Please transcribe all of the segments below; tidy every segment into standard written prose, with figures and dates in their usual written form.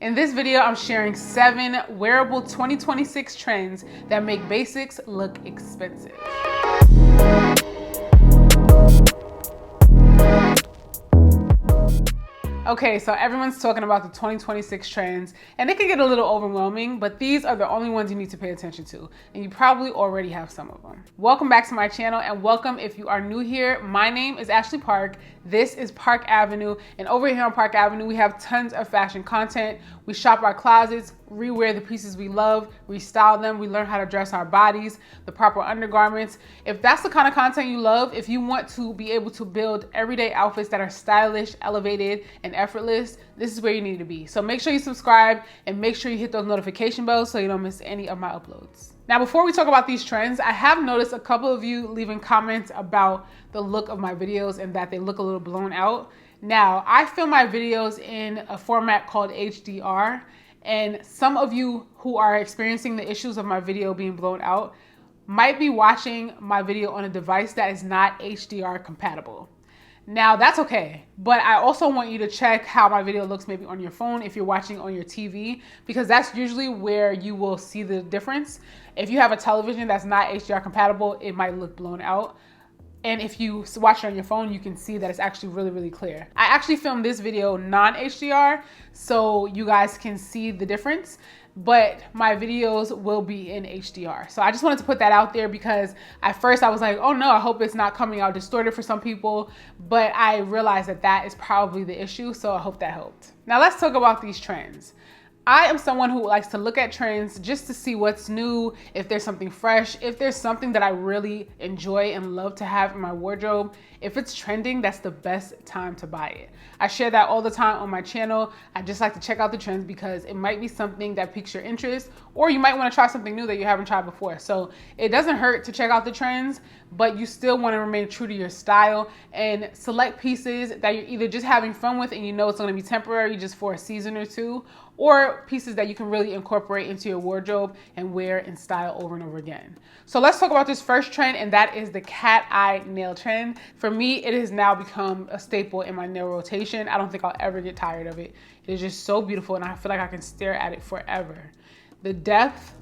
In this video, I'm sharing 7 wearable 2026 trends that make basics look expensive. Okay, so everyone's talking about the 2026 trends, and it can get a little overwhelming, but these are the only ones you need to pay attention to, and you probably already have some of them. Welcome back to my channel, and welcome if you are new here. My name is Ashley Park. This is Park Avenue, and over here on Park Avenue, we have tons of fashion content. We shop our closets, rewear the pieces we love, restyle them. We learn how to dress our bodies, the proper undergarments. If that's the kind of content you love, if you want to be able to build everyday outfits that are stylish, elevated, and effortless, this is where you need to be. So make sure you subscribe and make sure you hit those notification bells so you don't miss any of my uploads. Now, before we talk about these trends, I have noticed a couple of you leaving comments about the look of my videos and that they look a little blown out. Now, I film my videos in a format called HDR, and some of you who are experiencing the issues of my video being blown out might be watching my video on a device that is not HDR compatible. Now, that's okay, but I also want you to check how my video looks maybe on your phone if you're watching on your TV, because that's usually where you will see the difference. If you have a television that's not HDR compatible, it might look blown out. And if you watch it on your phone, you can see that it's actually really, really clear. I actually filmed this video non-HDR so you guys can see the difference, but my videos will be in HDR. So I just wanted to put that out there because at first I was like, oh no, I hope it's not coming out distorted for some people, but I realized that that is probably the issue, so I hope that helped. Now let's talk about these trends. I am someone who likes to look at trends just to see what's new, if there's something fresh, if there's something that I really enjoy and love to have in my wardrobe. If it's trending, that's the best time to buy it. I share that all the time on my channel. I just like to check out the trends because it might be something that piques your interest, or you might want to try something new that you haven't tried before. So it doesn't hurt to check out the trends, but you still want to remain true to your style and select pieces that you're either just having fun with and you know it's going to be temporary just for a season or two, or pieces that you can really incorporate into your wardrobe and wear and style over and over again. So let's talk about this first trend, and that is the cat eye nail trend. For me, it has now become a staple in my nail rotation. I don't think I'll ever get tired of it. It is just so beautiful, and I feel like I can stare at it forever. The depth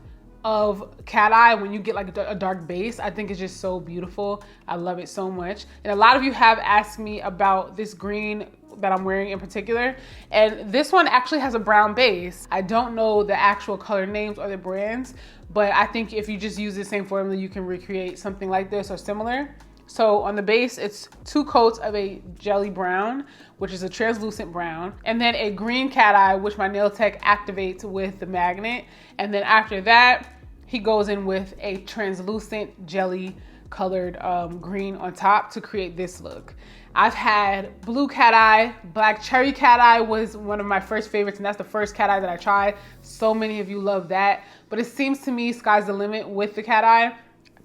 of cat eye when you get like a dark base, I think is just so beautiful. I love it so much. And a lot of you have asked me about this green that I'm wearing in particular, and this one actually has a brown base. I don't know the actual color names or the brands, but I think if you just use the same formula, you can recreate something like this or similar. So on the base, it's 2 coats of a jelly brown, which is a translucent brown, and then a green cat eye, which my nail tech activates with the magnet. And then after that, he goes in with a translucent jelly colored green on top to create this look. I've had blue cat eye, black cherry cat eye was one of my first favorites, and that's the first cat eye that I tried. So many of you love that, but it seems to me sky's the limit with the cat eye.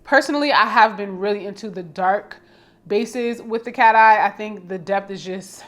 Personally, I have been really into the dark bases with the cat eye. I think the depth is just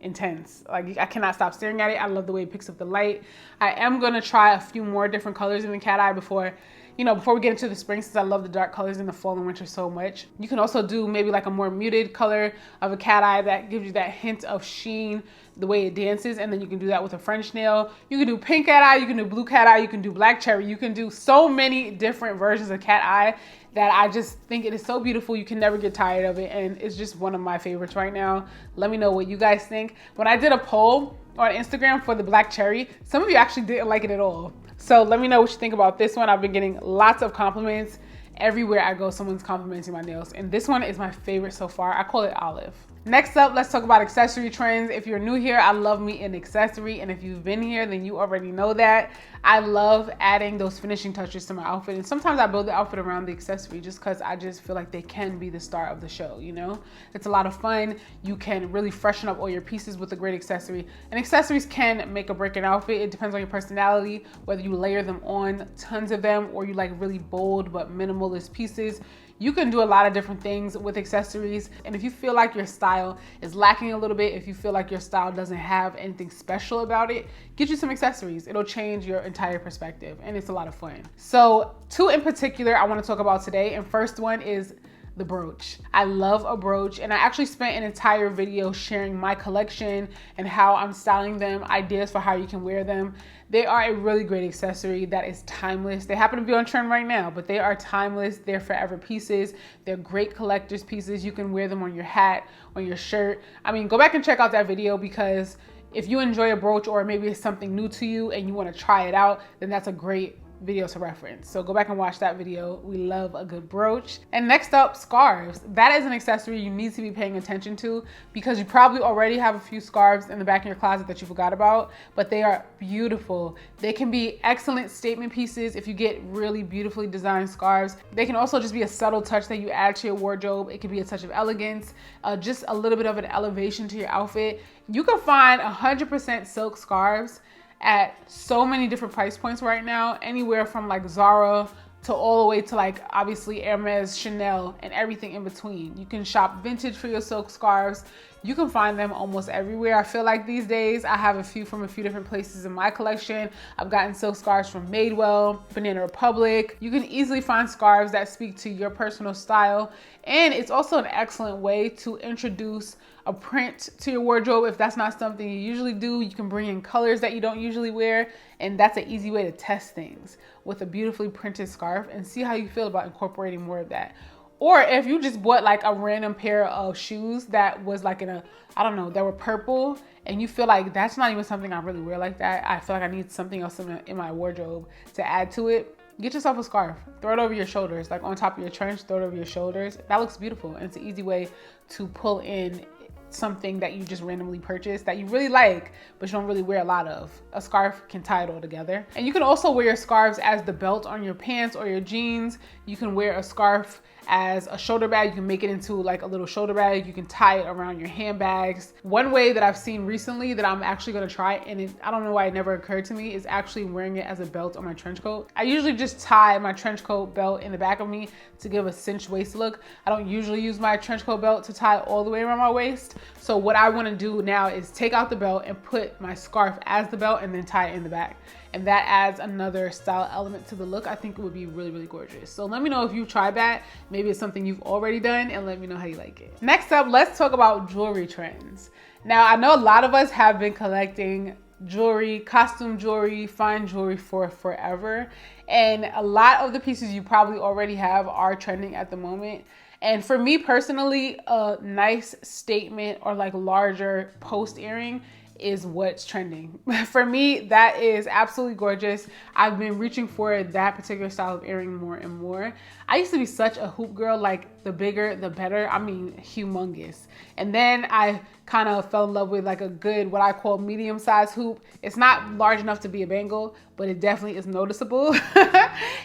intense. Like, I cannot stop staring at it. I love the way it picks up the light. I am gonna try a few more different colors in the cat eye before we get into the spring, since I love the dark colors in the fall and winter so much. You can also do maybe like a more muted color of a cat eye that gives you that hint of sheen, the way it dances, and then you can do that with a French nail. You can do pink cat eye, you can do blue cat eye, you can do black cherry, you can do so many different versions of cat eye that I just think it is so beautiful. You can never get tired of it, and it's just one of my favorites right now. Let me know what you guys think. When I did a poll on Instagram for the black cherry, some of you actually didn't like it at all. So let me know what you think about this one. I've been getting lots of compliments. Everywhere I go, someone's complimenting my nails, and this one is my favorite so far. I call it olive. Next up, let's talk about accessory trends. If you're new here, I love me an accessory, and if you've been here, then you already know that. I love adding those finishing touches to my outfit, and sometimes I build the outfit around the accessory just because I just feel like they can be the star of the show, you know? It's a lot of fun. You can really freshen up all your pieces with a great accessory, and accessories can make or break an outfit. It depends on your personality, whether you layer them on, tons of them, or you like really bold but minimalist pieces. You can do a lot of different things with accessories, and if you feel like your style is lacking a little bit, if you feel like your style doesn't have anything special about it, get you some accessories. It'll change your entire perspective, and it's a lot of fun. So 2 in particular I want to talk about today, and first one is the brooch. I love a brooch, and I actually spent an entire video sharing my collection and how I'm styling them, ideas for how you can wear them. They are a really great accessory that is timeless. They happen to be on trend right now, but they are timeless. They're forever pieces. They're great collector's pieces. You can wear them on your hat, on your shirt. I mean, go back and check out that video, because if you enjoy a brooch, or maybe it's something new to you and you want to try it out, then that's a great video to reference. So go back and watch that video. We love a good brooch. And next up, scarves. That is an accessory you need to be paying attention to, because you probably already have a few scarves in the back of your closet that you forgot about, but they are beautiful. They can be excellent statement pieces if you get really beautifully designed scarves. They can also just be a subtle touch that you add to your wardrobe. It can be a touch of elegance, just a little bit of an elevation to your outfit. You can find 100% silk scarves at so many different price points right now, anywhere from like Zara to all the way to like obviously Hermes, Chanel, and everything in between. You can shop vintage for your silk scarves. You can find them almost everywhere. I feel like these days I have a few from a few different places in my collection. I've gotten silk scarves from Madewell, Banana Republic. You can easily find scarves that speak to your personal style. And it's also an excellent way to introduce a print to your wardrobe. If that's not something you usually do, you can bring in colors that you don't usually wear. And that's an easy way to test things with a beautifully printed scarf and see how you feel about incorporating more of that. Or if you just bought like a random pair of shoes that was like in a, I don't know, that were purple, and you feel like that's not even something I really wear like that. I feel like I need something else in my wardrobe to add to it. Get yourself a scarf, throw it over your shoulders, like on top of your trench, throw it over your shoulders. That looks beautiful. And it's an easy way to pull in something that you just randomly purchased that you really like, but you don't really wear a lot of. A scarf can tie it all together. And you can also wear your scarves as the belt on your pants or your jeans. You can wear a scarf as a shoulder bag. You can make it into like a little shoulder bag. You can tie it around your handbags. One way that I've seen recently that I'm actually gonna try, and I don't know why it never occurred to me, is actually wearing it as a belt on my trench coat. I usually just tie my trench coat belt in the back of me to give a cinched waist look. I don't usually use my trench coat belt to tie all the way around my waist. So what I wanna do now is take out the belt and put my scarf as the belt and then tie it in the back. And that adds another style element to the look. I think it would be really, really gorgeous. So let me know if you've tried that. Maybe it's something you've already done, and let me know how you like it. Next up, let's talk about jewelry trends. Now, I know a lot of us have been collecting jewelry, costume jewelry, fine jewelry for forever. And a lot of the pieces you probably already have are trending at the moment. And for me personally, a nice statement or like larger post earring is what's trending. For me, that is absolutely gorgeous. I've been reaching for that particular style of earring more and more. I used to be such a hoop girl, like the bigger, the better. I mean, humongous. And then I kind of fell in love with like a good, what I call medium size hoop. It's not large enough to be a bangle, but it definitely is noticeable.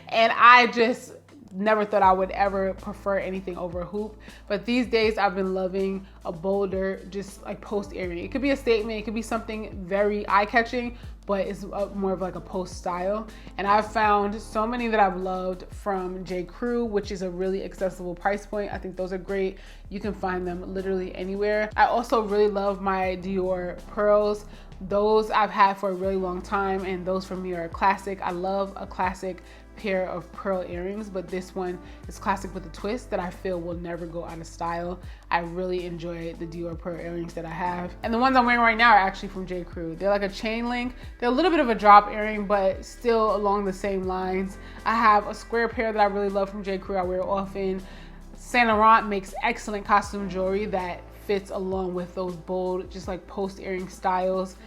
And I just never thought I would ever prefer anything over a hoop. But these days I've been loving a bolder, just like post earring. It could be a statement, it could be something very eye-catching, but it's more of like a post style. And I've found so many that I've loved from J. Crew, which is a really accessible price point. I think those are great. You can find them literally anywhere. I also really love my Dior pearls. Those I've had for a really long time, and those for me are a classic. I love a classic pair of pearl earrings, but this one is classic with a twist that I feel will never go out of style. I really enjoy the Dior pearl earrings that I have. And the ones I'm wearing right now are actually from J. Crew. They're like a chain link. They're a little bit of a drop earring, but still along the same lines. I have a square pair that I really love from J. Crew. I wear often. Saint Laurent makes excellent costume jewelry that fits along with those bold, just like post earring styles.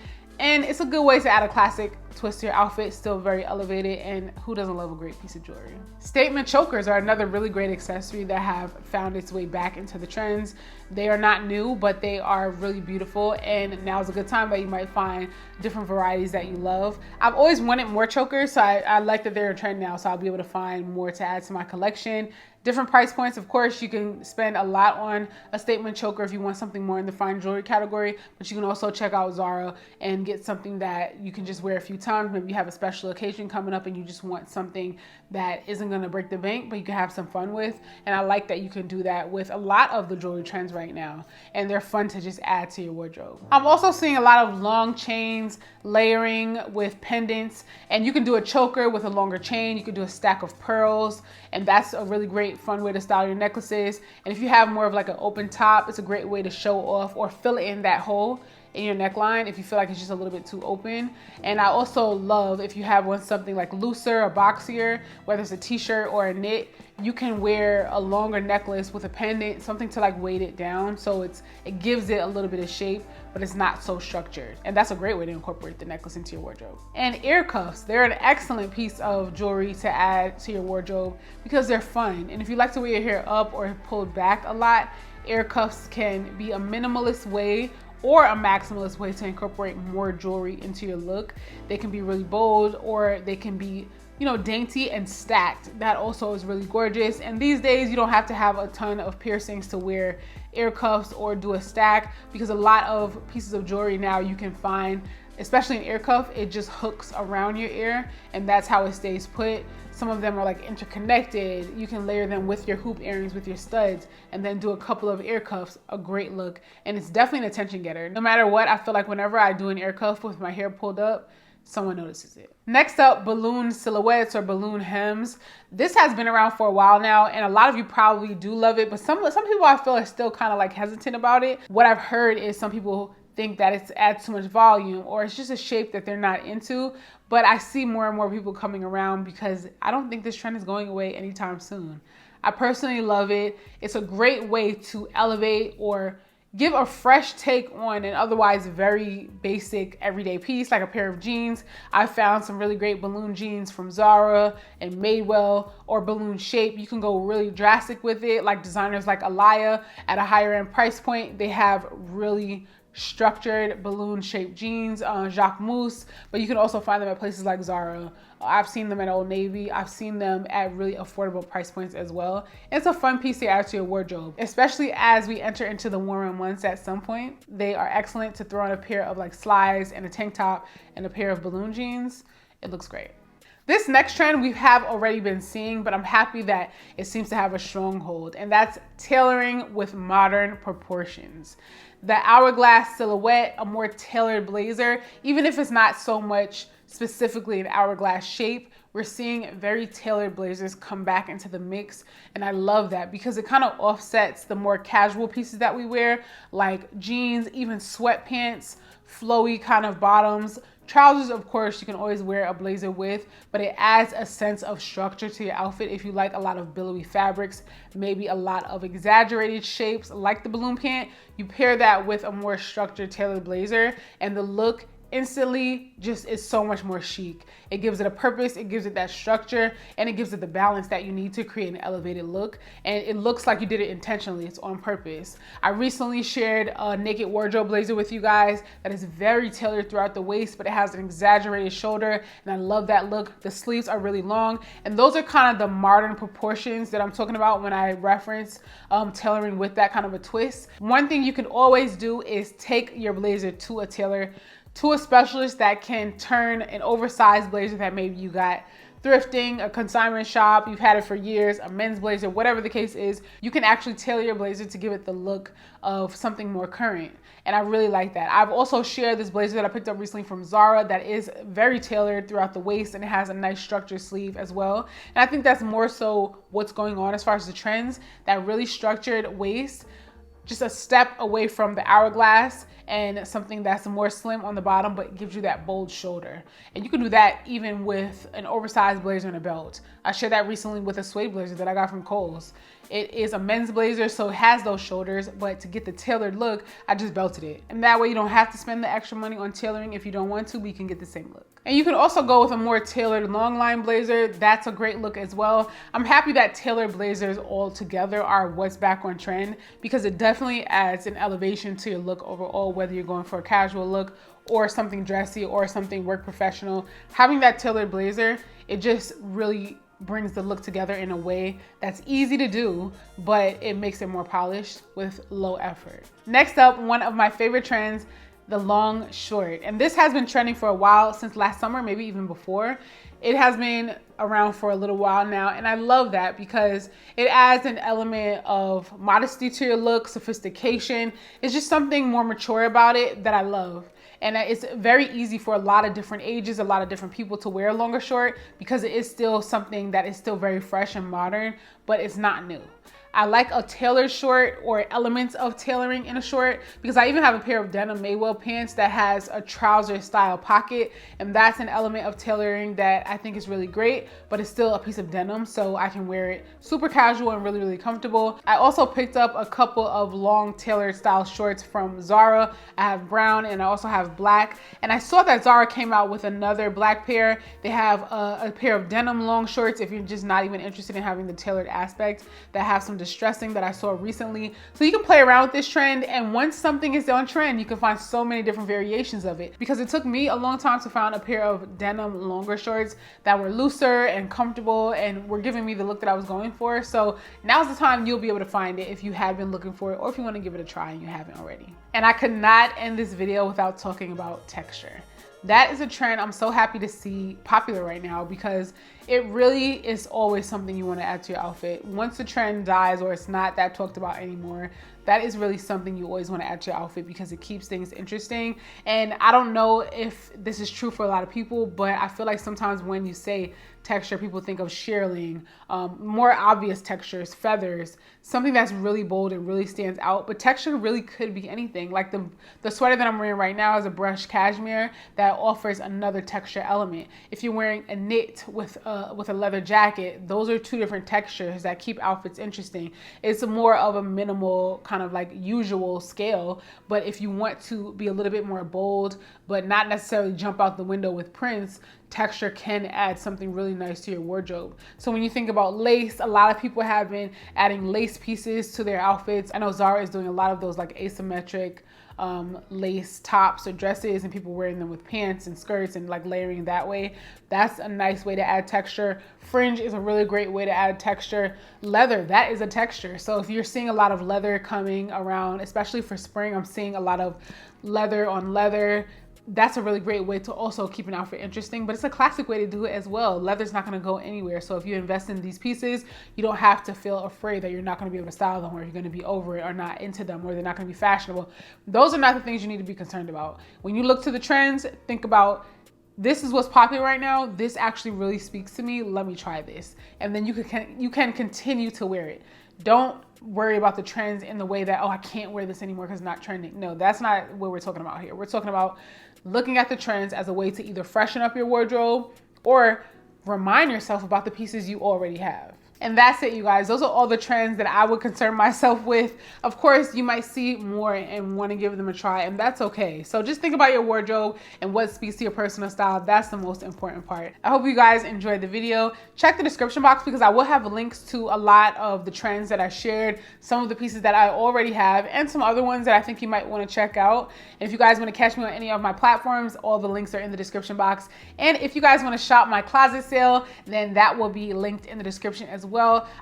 And it's a good way to add a classic twist to your outfit, still very elevated, and who doesn't love a great piece of jewelry? Statement chokers are another really great accessory that have found its way back into the trends. They are not new, but they are really beautiful, and now is a good time that you might find different varieties that you love. I've always wanted more chokers, so I like that they're a trend now, so I'll be able to find more to add to my collection. Different price points. Of course, you can spend a lot on a statement choker if you want something more in the fine jewelry category, but you can also check out Zara and get something that you can just wear a few times. Maybe you have a special occasion coming up and you just want something that isn't gonna break the bank, but you can have some fun with. And I like that you can do that with a lot of the jewelry trends right now. And they're fun to just add to your wardrobe. I'm also seeing a lot of long chains earrings, layering with pendants, and you can do a choker with a longer chain. You can do a stack of pearls, and that's a really great fun way to style your necklaces. And if you have more of like an open top, it's a great way to show off or fill in that hole in your neckline if you feel like it's just a little bit too open. And I also love if you have one something like looser or boxier, whether it's a t-shirt or a knit, you can wear a longer necklace with a pendant, something to like weight it down, so it gives it a little bit of shape, but it's not so structured. And that's a great way to incorporate the necklace into your wardrobe. And ear cuffs, they're an excellent piece of jewelry to add to your wardrobe because they're fun. And if you like to wear your hair up or pulled back a lot, ear cuffs can be a minimalist way or a maximalist way to incorporate more jewelry into your look. They can be really bold, or they can be, you know, dainty and stacked. That also is really gorgeous. And these days you don't have to have a ton of piercings to wear ear cuffs or do a stack, because a lot of pieces of jewelry now you can find, especially an ear cuff, it just hooks around your ear and that's how it stays put. Some of them are like interconnected. You can layer them with your hoop earrings, with your studs, and then do a couple of ear cuffs, a great look. And it's definitely an attention getter. No matter what, I feel like whenever I do an ear cuff with my hair pulled up, someone notices it. Next up, balloon silhouettes or balloon hems. This has been around for a while now, and a lot of you probably do love it, but some people I feel are still kind of like hesitant about it. What I've heard is some people think that it adds too much volume, or it's just a shape that they're not into. But I see more and more people coming around because I don't think this trend is going away anytime soon. I personally love it. It's a great way to elevate or give a fresh take on an otherwise very basic everyday piece, like a pair of jeans. I found some really great balloon jeans from Zara and Madewell, or balloon shape. You can go really drastic with it, like designers like Alaya at a higher end price point. They have really structured balloon shaped jeans, Jacques Mousse, but you can also find them at places like Zara. I've seen them at Old Navy. I've seen them at really affordable price points as well. It's a fun piece to add to your wardrobe, especially as we enter into the warmer months at some point. They are excellent to throw on a pair of like slides and a tank top and a pair of balloon jeans. It looks great. This next trend we have already been seeing, but I'm happy that it seems to have a stronghold, and that's tailoring with modern proportions. The hourglass silhouette, a more tailored blazer, even if it's not so much specifically an hourglass shape, we're seeing very tailored blazers come back into the mix. And I love that because it kind of offsets the more casual pieces that we wear, like jeans, even sweatpants, flowy kind of bottoms. Trousers, of course, you can always wear a blazer with, but it adds a sense of structure to your outfit if you like a lot of billowy fabrics, maybe a lot of exaggerated shapes like the balloon pant. You pair that with a more structured tailored blazer and the look instantly just is so much more chic. It gives it a purpose, it gives it that structure, and it gives it the balance that you need to create an elevated look. And it looks like you did it intentionally, it's on purpose. I recently shared a naked wardrobe blazer with you guys that is very tailored throughout the waist, but it has an exaggerated shoulder, and I love that look. The sleeves are really long, and those are kind of the modern proportions that I'm talking about when I reference tailoring with that kind of a twist. One thing you can always do is take your blazer to a tailor, to a specialist that can turn an oversized blazer that maybe you got thrifting, a consignment shop, you've had it for years, a men's blazer, whatever the case is. You can actually tailor your blazer to give it the look of something more current. And I really like that. I've also shared this blazer that I picked up recently from Zara that is very tailored throughout the waist, and it has a nice structured sleeve as well. And I think that's more so what's going on as far as the trends, that really structured waist, just a step away from the hourglass, and something that's more slim on the bottom but gives you that bold shoulder. And you can do that even with an oversized blazer and a belt. I shared that recently with a suede blazer that I got from Kohl's. It is a men's blazer, so it has those shoulders, but to get the tailored look, I just belted it. And that way you don't have to spend the extra money on tailoring if you don't want to, but you can get the same look. And you can also go with a more tailored long line blazer. That's a great look as well. I'm happy that tailored blazers all together are what's back on trend, because it definitely adds an elevation to your look overall, whether you're going for a casual look or something dressy or something work professional. Having that tailored blazer, it just really brings the look together in a way that's easy to do, but it makes it more polished with low effort. Next up, one of my favorite trends, the long short. And this has been trending for a while, since last summer, maybe even before. It has been around for a little while now, and I love that because it adds an element of modesty to your look, sophistication. It's just something more mature about it that I love. And it's very easy for a lot of different ages, a lot of different people to wear a longer short because it is still something that is still very fresh and modern, but it's not new. I like a tailored short or elements of tailoring in a short because I even have a pair of denim Maywell pants that has a trouser style pocket, and that's an element of tailoring that I think is really great, but it's still a piece of denim, so I can wear it super casual and really, really comfortable. I also picked up a couple of long tailored style shorts from Zara. I have brown and I also have black, and I saw that Zara came out with another black pair. They have a pair of denim long shorts if you're just not even interested in having the tailored aspect, that have some distressing that I saw recently. So you can play around with this trend, and once something is on trend, you can find so many different variations of it, because it took me a long time to find a pair of denim longer shorts that were looser and comfortable and were giving me the look that I was going for. So now's the time you'll be able to find it if you had been looking for it, or if you want to give it a try and you haven't already. And I could not end this video without talking about texture. That is a trend I'm so happy to see popular right now, because it really is always something you want to add to your outfit. Once the trend dies or it's not that talked about anymore, that is really something you always want to add to your outfit because it keeps things interesting. And I don't know if this is true for a lot of people, but I feel like sometimes when you say texture, people think of shearling, more obvious textures, feathers, something that's really bold and really stands out. But texture really could be anything. Like the sweater that I'm wearing right now is a brushed cashmere that offers another texture element. If you're wearing a knit with a leather jacket, those are two different textures that keep outfits interesting. It's more of a minimal kind of like usual scale, but if you want to be a little bit more bold but not necessarily jump out the window with prints, texture can add something really nice to your wardrobe. So when you think about lace, a lot of people have been adding lace pieces to their outfits. I know Zara is doing a lot of those like asymmetric lace tops or dresses, and people wearing them with pants and skirts and like layering that way. That's a nice way to add texture. Fringe is a really great way to add texture. Leather, that is a texture. So if you're seeing a lot of leather coming around, especially for spring, I'm seeing a lot of leather on leather. That's a really great way to also keep an outfit interesting, but it's a classic way to do it as well. Leather's not going to go anywhere. So if you invest in these pieces, you don't have to feel afraid that you're not going to be able to style them, or you're going to be over it, or not into them, or they're not going to be fashionable. Those are not the things you need to be concerned about. When you look to the trends, think about, this is what's popular right now. This actually really speaks to me. Let me try this. And then you can continue to wear it. Don't worry about the trends in the way that, oh, I can't wear this anymore because it's not trending. No, that's not what we're talking about here. We're talking about looking at the trends as a way to either freshen up your wardrobe or remind yourself about the pieces you already have. And that's it, you guys. Those are all the trends that I would concern myself with. Of course, you might see more and want to give them a try, and that's okay. So just think about your wardrobe and what speaks to your personal style. That's the most important part. I hope you guys enjoyed the video. Check the description box because I will have links to a lot of the trends that I shared, some of the pieces that I already have, and some other ones that I think you might want to check out. And if you guys want to catch me on any of my platforms, all the links are in the description box. And if you guys want to shop my closet sale, then that will be linked in the description as well.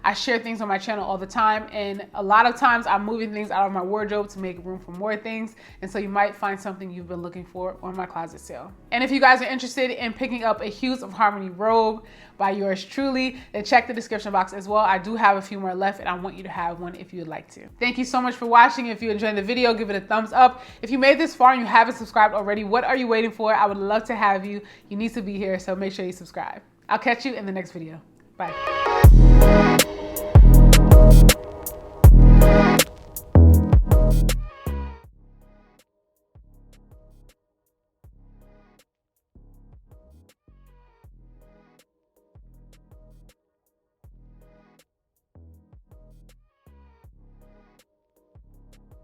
I share things on my channel all the time, and a lot of times I'm moving things out of my wardrobe to make room for more things, and so you might find something you've been looking for on my closet sale. And if you guys are interested in picking up a Hues of Harmony robe by yours truly, then check the description box as well. I do have a few more left, and I want you to have one if you'd like to. Thank you so much for watching. If you enjoyed the video, give it a thumbs up. If you made this far and you haven't subscribed already, what are you waiting for? I would love to have you. You need to be here, so make sure you subscribe. I'll catch you in the next video. Bye.